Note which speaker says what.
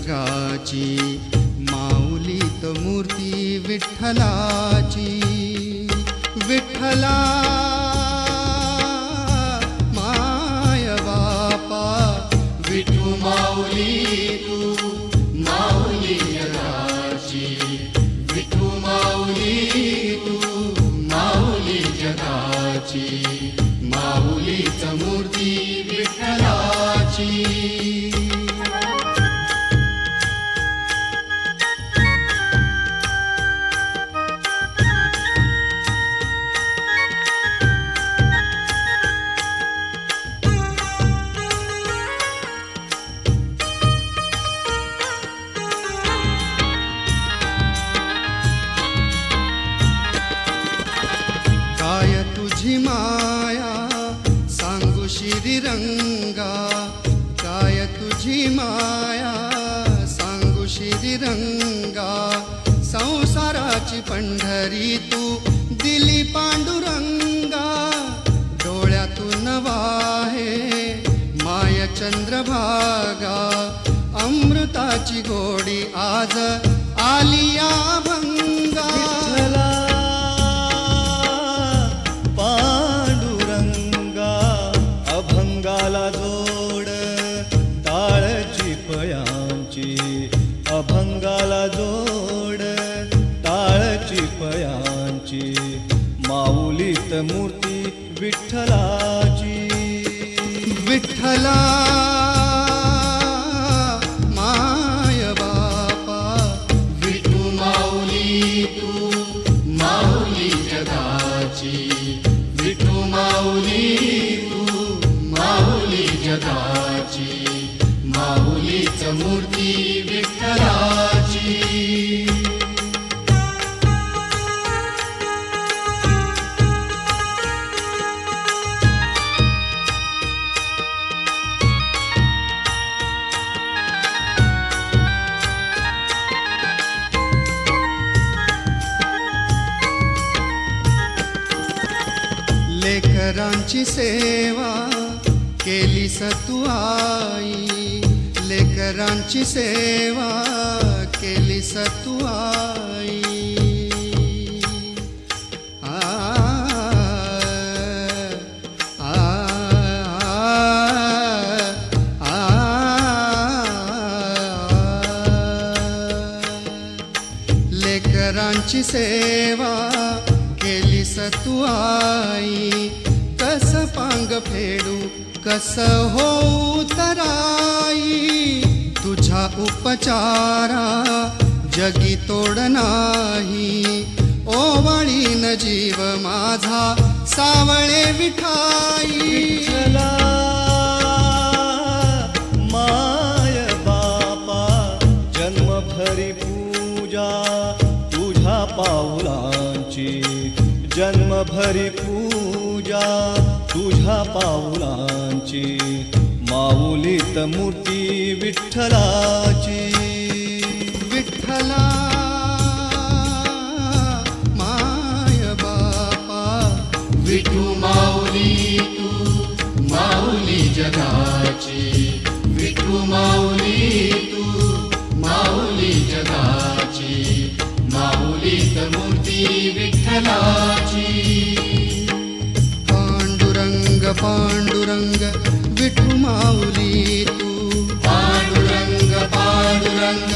Speaker 1: जगाची, माऊलीत मूर्ती विठ्ठलाची. विठ्ठला माय बापा, विठू माऊली तू माऊली जगाची. विठू माऊली तू माऊली जगाची, माऊलीच मूर्ती विठ्ठलाची. काय तुझी माया सांगू श्रीरंगा, काय तुझी माया सांगू श्रीरंगा. संसाराची पंढरी तू दिली पांडुरंगा, डोळ्यातून वाहे माय चंद्रभागा. अमृताची गोडी आज आली या भंगा.
Speaker 2: अभंगाला जोड टाळची पयांची, अभंगाला जोड टाळची पयांची. माऊलीत मूर्ती विठ्ठलाची.
Speaker 1: विठ्ठला माय बापा, विठू माऊली तू माऊली जगाची. विठू माऊली तू माऊली जगाची, माऊलीच मूर्ती विठ्ठलाची. लेकरांची सेवा केलीस तू आई, लेकरांची सेवा केलीस तू आई. आ, आ, आ, लेकरांची सेवा केलीस तू आई. कस पांग फेडू कस होऊ तराई, तुझ्या उपचारा जगी तोड नाही. ओवाळीन जीव माझा सावळे विठाई.
Speaker 2: विठ्ठला माय बापा, जन्मभरी पूजा तुझ्या पाऊलांची. जन्मभरी पूजा तुझ्या पाऊलांची, माऊलीत मूर्ती विठ्ठलाची.
Speaker 1: विठ्ठला माय बापा, विठू माऊली तू माऊली जगाची. विठू माऊली तू माऊली जगाची, माऊलीत मूर्ती विठ्ठलाची. पांडुरंग पांडुरंग विठू माऊली तू, पांडुरंग पांडुरंग